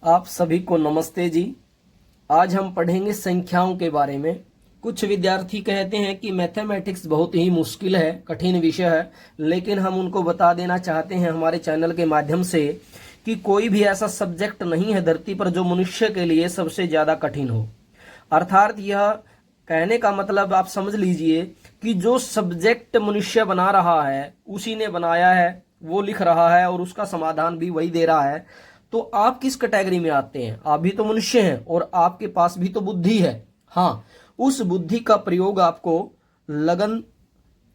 आप सभी को नमस्ते जी। आज हम पढ़ेंगे संख्याओं के बारे में। कुछ विद्यार्थी कहते हैं कि मैथमेटिक्स बहुत ही मुश्किल है, कठिन विषय है, लेकिन हम उनको बता देना चाहते हैं हमारे चैनल के माध्यम से कि कोई भी ऐसा सब्जेक्ट नहीं है धरती पर जो मनुष्य के लिए सबसे ज्यादा कठिन हो। अर्थात यह कहने का मतलब आप समझ लीजिए कि जो सब्जेक्ट मनुष्य बना रहा है उसी ने बनाया है, वो लिख रहा है और उसका समाधान भी वही दे रहा है। तो आप किस कैटेगरी में आते हैं? आप भी तो मनुष्य हैं और आपके पास भी तो बुद्धि है। हाँ, उस बुद्धि का प्रयोग आपको लगन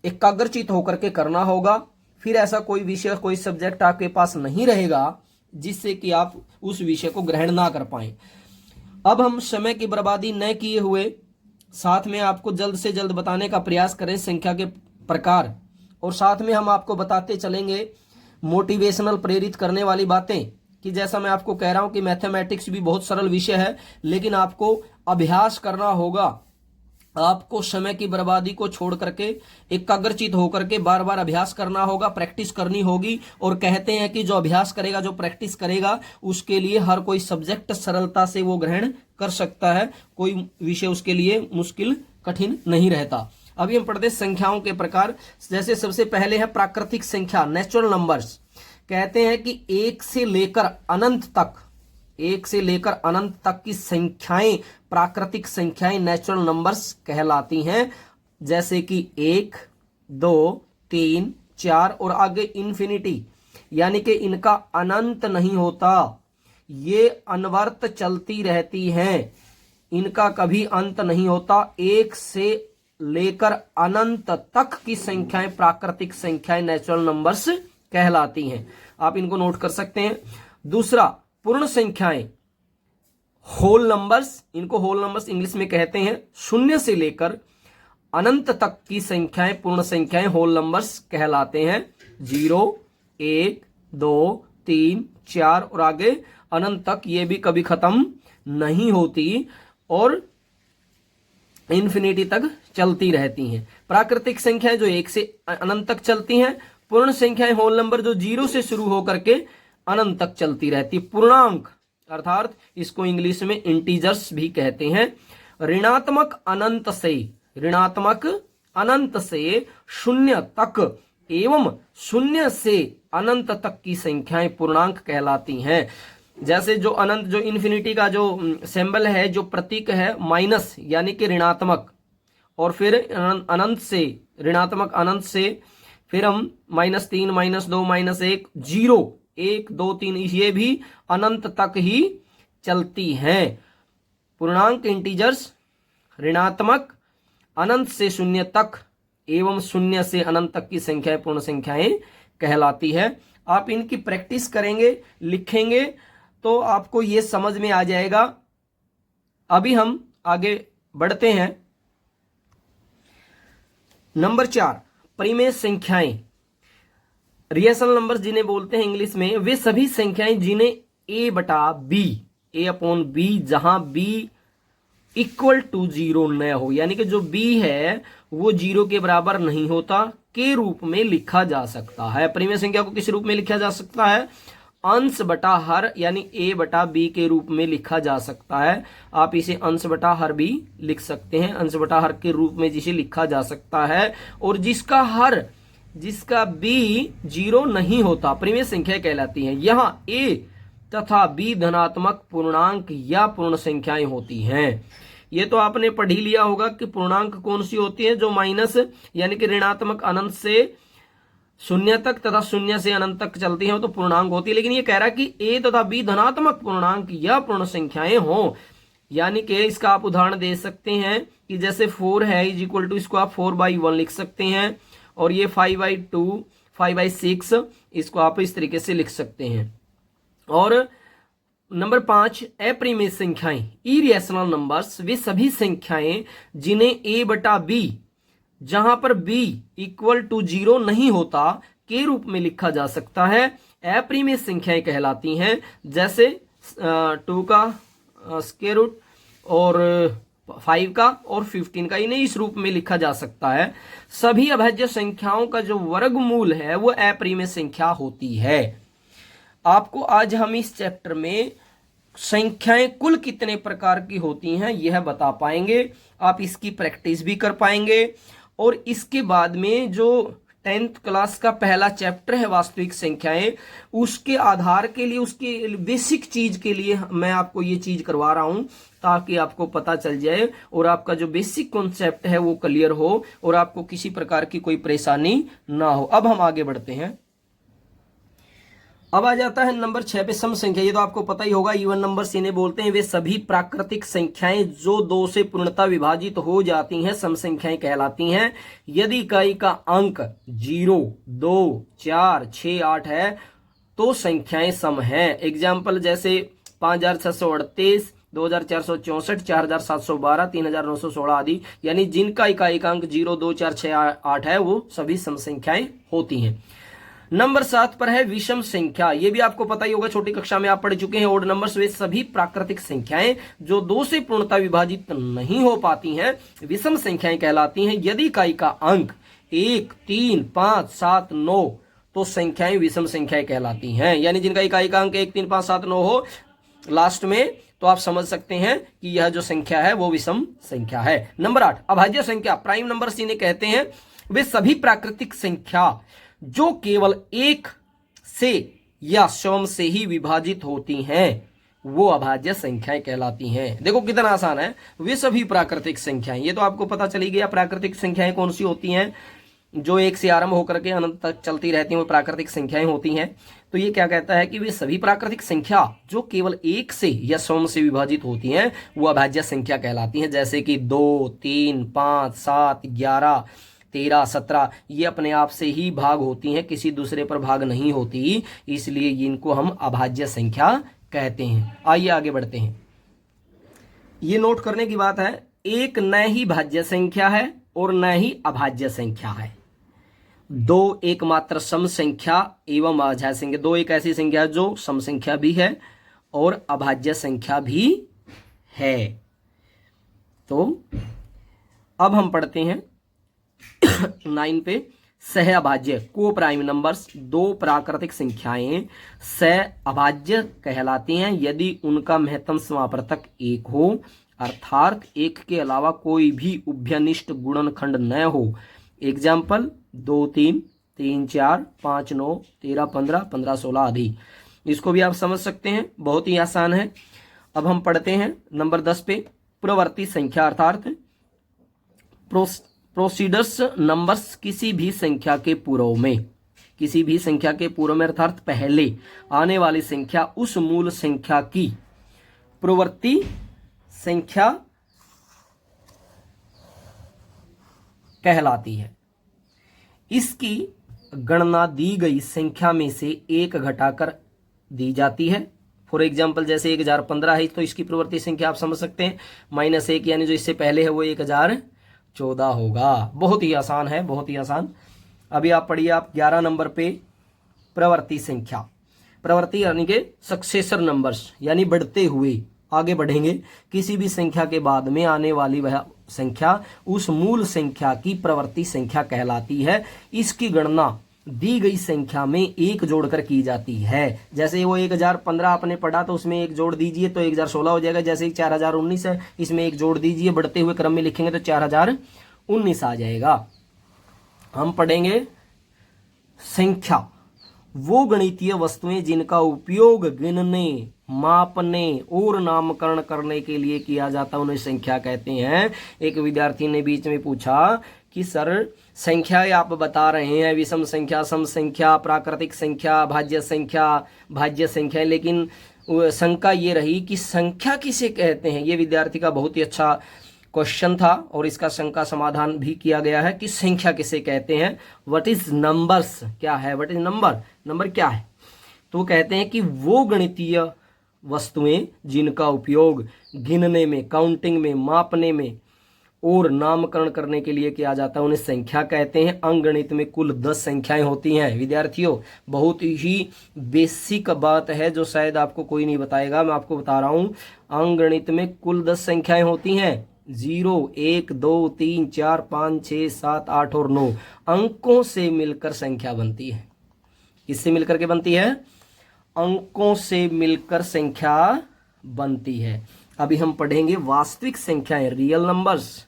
एकाग्रचित होकर के करना होगा। फिर ऐसा कोई विषय, कोई सब्जेक्ट आपके पास नहीं रहेगा जिससे कि आप उस विषय को ग्रहण ना कर पाए। अब हम समय की बर्बादी न किए हुए साथ में आपको जल्द से जल्द बताने का प्रयास करें संख्या के प्रकार, और साथ में हम आपको बताते चलेंगे मोटिवेशनल, प्रेरित करने वाली बातें कि जैसा मैं आपको कह रहा हूं कि मैथमेटिक्स भी बहुत सरल विषय है, लेकिन आपको अभ्यास करना होगा। आपको समय की बर्बादी को छोड़ करके एकाग्रचित होकर के बार बार अभ्यास करना होगा, प्रैक्टिस करनी होगी। और कहते हैं कि जो अभ्यास करेगा, जो प्रैक्टिस करेगा, उसके लिए हर कोई सब्जेक्ट सरलता से वो ग्रहण कर सकता है। कोई विषय उसके लिए मुश्किल, कठिन नहीं रहता। अभी हम पढ़ते संख्याओं के प्रकार। जैसे सबसे पहले है प्राकृतिक संख्या, नेचुरल नंबर्स। कहते हैं कि एक से लेकर अनंत तक की संख्याएं प्राकृतिक संख्याएं, नेचुरल नंबर्स कहलाती हैं। जैसे कि 1, 2, 3, 4 और आगे इन्फिनिटी, यानी कि इनका अनंत नहीं होता, ये अनवर्त चलती रहती हैं, इनका कभी अंत नहीं होता। 1 से लेकर अनंत तक की संख्याएं प्राकृतिक संख्याएं, नेचुरल नंबर्स कहलाती हैं। आप इनको नोट कर सकते हैं। दूसरा, पूर्ण संख्याएं, होल नंबर्स, इनको होल नंबर्स इंग्लिश में कहते हैं। 0 से लेकर अनंत तक की संख्याएं पूर्ण संख्याएं, होल नंबर्स कहलाते हैं। 0, 1, 2, 3, 4 और आगे अनंत तक, ये भी कभी खत्म नहीं होती और इन्फिनिटी तक चलती रहती हैं। प्राकृतिक संख्याएं जो 1 से अनंत तक चलती हैं। पूर्ण संख्याएं, होल नंबर, जो 0 से शुरू होकर के अनंत तक चलती रहती है। पूर्णांक अर्थात इसको इंग्लिश में इंटीजर्स भी कहते हैं। ऋणात्मक अनंत से 0 तक एवं 0 से अनंत तक की संख्याएं पूर्णांक कहलाती हैं। जैसे जो अनंत, जो इन्फिनिटी का जो सिंबल है, जो प्रतीक है, माइनस यानी कि ऋणात्मक, और फिर अनंत से, ऋणात्मक अनंत से फिर हम -3, -2, -1, 0, 1, 2, 3, ये भी अनंत तक ही चलती हैं। पूर्णांक इंटीजर्स ऋणात्मक अनंत से 0 तक एवं 0 से अनंत तक की संख्याएं पूर्ण संख्याएं कहलाती है। आप इनकी प्रैक्टिस करेंगे, लिखेंगे तो आपको ये समझ में आ जाएगा। अभी हम आगे बढ़ते हैं। नंबर 4, परिमेय संख्याएं, रियल नंबर जिन्हें बोलते हैं इंग्लिश में, वे सभी संख्याएं जिन्हें a/b, जहां b = 0 न हो, यानी कि जो b है वो 0 के बराबर नहीं होता, के रूप में लिखा जा सकता है। परिमेय संख्या को किस रूप में लिखा जा सकता है? अंश बटा हर, यानी a/b के रूप में लिखा जा सकता है। आप इसे अंश बटा हर भी लिख सकते हैं, अंश बटा हर के रूप में जिसे लिखा जा सकता है, और जिसका b 0 नहीं होता, परिमेय संख्या कहलाती है। यहाँ a तथा b धनात्मक पूर्णांक या पूर्ण संख्याएं होती हैं। ये तो आपने पढ़ ही लिया होगा कि पूर्णांक कौन सी होती है, जो माइनस यानी कि ऋणात्मक अनंत से 0 तक तथा 0 से अनंत तक चलती है, तो पूर्णांक होती है। लेकिन ये कह रहा है कि a तथा b धनात्मक पूर्णांक या पूर्ण संख्याएं हों, यानी कि इसका आप उदाहरण दे सकते हैं कि जैसे 4 है = इसको आप 4/1 लिख सकते हैं, और ये 5/2, 5/6, इसको आप इस तरीके से लिख सकते हैं। और नंबर 5, अपरिमेय संख्याएं, इरेशनल नंबर्स, वे सभी संख्याएं जिन्हें a/b, जहां पर b = 0 नहीं होता, के रूप में लिखा जा सकता है, अपरिमेय संख्याएं कहलाती हैं। जैसे 2 का स्क्वायर रूट और 5 का और 15 का, इन्हें इस रूप में लिखा जा सकता है। सभी अभाज्य संख्याओं का जो वर्गमूल है वो अपरिमेय संख्या होती है। आपको आज हम इस चैप्टर में संख्याएं कुल कितने प्रकार की होती हैं यह बता पाएंगे, आप इसकी प्रैक्टिस भी कर पाएंगे। और इसके बाद में जो 10th क्लास का पहला चैप्टर है वास्तविक संख्याएं, उसके आधार के लिए, उसके बेसिक चीज के लिए मैं आपको ये चीज करवा रहा हूं ताकि आपको पता चल जाए और आपका जो बेसिक कॉन्सेप्ट है वो क्लियर हो और आपको किसी प्रकार की कोई परेशानी ना हो। अब हम आगे बढ़ते हैं। अब आ जाता है नंबर 6 पे सम संख्या। ये तो आपको पता ही होगा, इवन नंबर्स इन्हें बोलते हैं। वे सभी प्राकृतिक संख्याएं जो 2 से पूर्णतः विभाजित हो जाती हैं सम संख्याएं कहलाती हैं। यदि इकाई का अंक 0, 2, 4, 6, 8 है तो संख्याएं सम हैं। एग्जाम्पल जैसे 5638, 2464, 4712, 3916 आदि, यानी जिनका इकाई का अंक 0, 2, 4, 6, 8 है वो सभी सम संख्याएं होती हैं। नंबर 7 पर है विषम संख्या। ये भी आपको पता ही होगा, छोटी कक्षा में आप पढ़ चुके हैं। ओड नंबर्स वे सभी प्राकृतिक संख्याएं जो 2 से पूर्णतः विभाजित नहीं हो पाती हैं विषम संख्याएं कहलाती हैं। यदि इकाई का अंक 1, 3, 5, 7, 9 तो संख्याएं विषम संख्याएं कहलाती हैं। यानी जिनका इकाई का अंक 1, 3, 5, 7, 9 हो लास्ट में, तो आप समझ सकते हैं कि यह जो संख्या है वो विषम संख्या है। नंबर 8 अभाज्य संख्या। प्राइम नंबर्स इन्हें कहते हैं। वे सभी प्राकृतिक संख्या जो केवल 1 से या स्वयं से ही विभाजित होती हैं वो अभाज्य संख्याएं कहलाती हैं। देखो कितना आसान है। वे सभी प्राकृतिक संख्याएं, ये तो आपको पता चली गया प्राकृतिक संख्याएं कौन सी होती हैं, जो 1 से आरंभ होकर के अनंत तक चलती रहती हैं वो प्राकृतिक संख्याएं होती हैं। तो ये क्या कहता है कि वे सभी प्राकृतिक संख्या जो केवल 1 से या स्वयं से विभाजित होती हैं वो अभाज्य संख्या कहलाती हैं। जैसे कि 2, 3, 5, 7, 11, 13, 17 ये अपने आप से ही भाग होती हैं, किसी दूसरे पर भाग नहीं होती, इसलिए इनको हम अभाज्य संख्या कहते हैं। आइए आगे बढ़ते हैं। ये नोट करने की बात है, एक न ही भाज्य संख्या है और न ही अभाज्य संख्या है। 2 एकमात्र सम संख्या एवं अभाज्य संख्या। 2 एक ऐसी संख्या जो सम संख्या भी है और अभाज्य संख्या भी है। तो अब हम पढ़ते हैं 9 पे सह अभाज्य। को प्राइम नंबर्स 2 प्राकृतिक संख्याएं सह अभाज्य कहलाती हैं यदि उनका महत्तम समापवर्तक 1 हो, अर्थात 1 के अलावा कोई भी उभयनिष्ठ गुणनखंड न हो। एग्जाम्पल 2, 3, 3, 4, 5, 9, 13, 15, 15, 16 आदि। इसको भी आप समझ सकते हैं, बहुत ही आसान है। अब हम पढ़ते हैं नंबर 10 पे पूर्ववर्ती संख्या अर्थात प्रोसीडर्स नंबर्स। किसी भी संख्या के पूर्व में, किसी भी संख्या के पूर्व में अर्थात पहले आने वाली संख्या उस मूल संख्या की पूर्ववर्ती संख्या कहलाती है। इसकी गणना दी गई संख्या में से 1 घटाकर दी जाती है। फॉर एग्जाम्पल जैसे 1015 है तो इसकी पूर्ववर्ती संख्या आप समझ सकते हैं -1, यानी जो इससे पहले है वो 1014 होगा। बहुत ही आसान है, बहुत ही आसान। अभी आप पढ़िए, आप 11 नंबर पे प्रवर्ती संख्या। प्रवर्ती यानी कि सक्सेसर नंबर्स, यानी बढ़ते हुए आगे बढ़ेंगे। किसी भी संख्या के बाद में आने वाली वह संख्या उस मूल संख्या की प्रवर्ती संख्या कहलाती है। इसकी गणना दी गई संख्या में 1 जोड़कर की जाती है। जैसे वो 1015 आपने पढ़ा तो उसमें 1 जोड़ दीजिए तो 1016 हो जाएगा। जैसे 4019 है, इसमें 1 जोड़ दीजिए, बढ़ते हुए क्रम में लिखेंगे तो 4019 आ जाएगा। हम पढ़ेंगे संख्या वो गणितीय वस्तुएं जिनका उपयोग गिनने, मापने और नामकरण करने के लिए किया जाता है उन्हें संख्या कहते हैं। एक विद्यार्थी ने बीच में पूछा कि सर संख्या आप बता रहे हैं, विषम संख्या, सम संख्या, प्राकृतिक संख्या, भाज्य संख्या, भाज्य संख्या, लेकिन शंका ये रही कि संख्या किसे कहते हैं। ये विद्यार्थी का बहुत ही अच्छा क्वेश्चन था और इसका शंका समाधान भी किया गया है कि संख्या किसे कहते हैं। व्हाट इज नंबर्स, क्या है, व्हाट इज नंबर, नंबर क्या है। तो कहते हैं कि वो गणितीय वस्तुएं जिनका उपयोग गिनने में, काउंटिंग में, मापने में और नामकरण करने के लिए किया जाता है उन्हें संख्या कहते हैं। अंकगणित में कुल 10 संख्याएं होती हैं। विद्यार्थियों बहुत ही बेसिक बात है जो शायद आपको कोई नहीं बताएगा, मैं आपको बता रहा हूं। अंकगणित में कुल 10 संख्याएं होती हैं। 0, 1, 2, 3, 4, 5, 6, 7, 8 और 9 अंकों से मिलकर संख्या बनती है। किससे मिलकर के बनती है? अंकों से मिलकर संख्या बनती है। अभी हम पढ़ेंगे वास्तविक संख्याएं, रियल नंबर्स।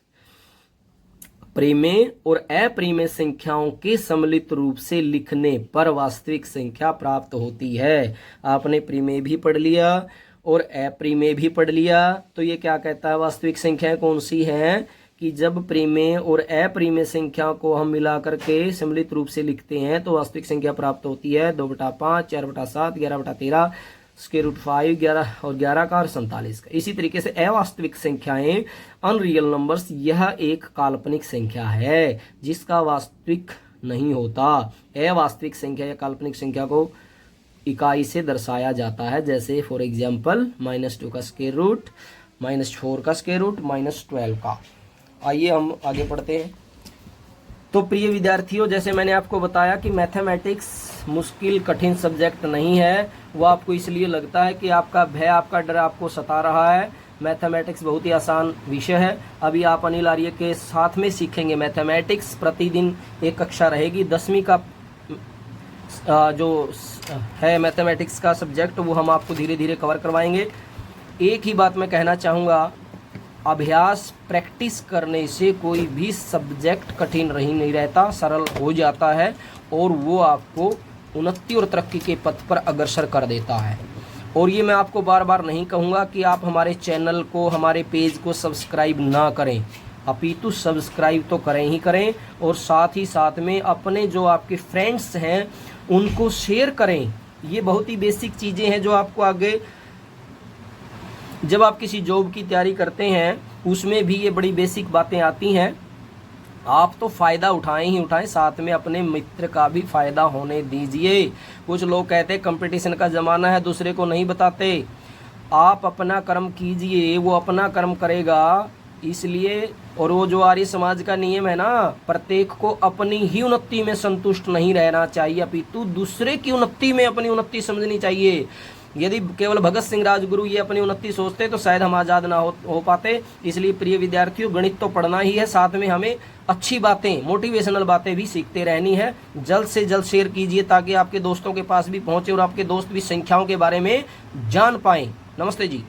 परिमेय और अपरिमेय संख्याओं के सम्मिलित रूप से लिखने पर वास्तविक संख्या प्राप्त होती है। आपने परिमेय भी पढ़ लिया और अपरिमेय भी पढ़ लिया, तो ये क्या कहता है, वास्तविक संख्याएं कौन सी हैं कि जब परिमेय और अपरिमेय संख्या को हम मिला करके सम्मिलित रूप से लिखते हैं तो वास्तविक संख्या प्राप्त होती है। 2/5, 4/7, 11/13, √5, 11 और 11 का और 47 का। इसी तरीके से अवास्तविक संख्याएं, अनरियल नंबर्स, यह एक काल्पनिक संख्या है जिसका वास्तविक नहीं होता। अवास्तविक संख्या या काल्पनिक संख्या को इकाई से दर्शाया जाता है, जैसे फॉर एग्जाम्पल -2 का स्क्वायर रूट, -4 का स्क्वायर रूट, -12 का। आइए हम आगे पढ़ते हैं। तो प्रिय विद्यार्थियों, जैसे मैंने आपको बताया कि मैथमेटिक्स मुश्किल कठिन सब्जेक्ट नहीं है। वो आपको इसलिए लगता है कि आपका भय, आपका डर आपको सता रहा है। मैथमेटिक्स बहुत ही आसान विषय है। अभी आप अनिल आर्य के साथ में सीखेंगे मैथमेटिक्स। प्रतिदिन एक कक्षा रहेगी। 10वीं का जो है मैथमेटिक्स का सब्जेक्ट, वो हम आपको धीरे धीरे कवर करवाएंगे। एक ही बात मैं कहना चाहूँगा, अभ्यास प्रैक्टिस करने से कोई भी सब्जेक्ट कठिन नहीं रहता, सरल हो जाता है और वो आपको उन्नति और तरक्की के पथ पर अग्रसर कर देता है। और ये मैं आपको बार बार नहीं कहूँगा कि आप हमारे चैनल को, हमारे पेज को सब्सक्राइब ना करें, अपितु सब्सक्राइब तो करें ही करें, और साथ ही साथ में अपने जो आपके फ्रेंड्स हैं उनको शेयर करें। ये बहुत ही बेसिक चीज़ें हैं जो आपको आगे जब आप किसी जॉब की तैयारी करते हैं उसमें भी ये बड़ी बेसिक बातें आती हैं। आप तो फ़ायदा उठाएं ही उठाएं, साथ में अपने मित्र का भी फ़ायदा होने दीजिए। कुछ लोग कहते हैं कंपटीशन का ज़माना है, दूसरे को नहीं बताते। आप अपना कर्म कीजिए, वो अपना कर्म करेगा। इसलिए, और वो जो आर्य समाज का नियम है ना, प्रत्येक को अपनी ही उन्नति में संतुष्ट नहीं रहना चाहिए, अपितु दूसरे की उन्नति में अपनी उन्नति समझनी चाहिए। यदि केवल भगत सिंह राजगुरु ये अपनी उन्नति सोचते तो शायद हम आज़ाद ना हो पाते। इसलिए प्रिय विद्यार्थियों, गणित तो पढ़ना ही है, साथ में हमें अच्छी बातें, मोटिवेशनल बातें भी सीखते रहनी है। जल्द से जल्द शेयर कीजिए ताकि आपके दोस्तों के पास भी पहुंचे और आपके दोस्त भी संख्याओं के बारे में जान पाएं। नमस्ते जी।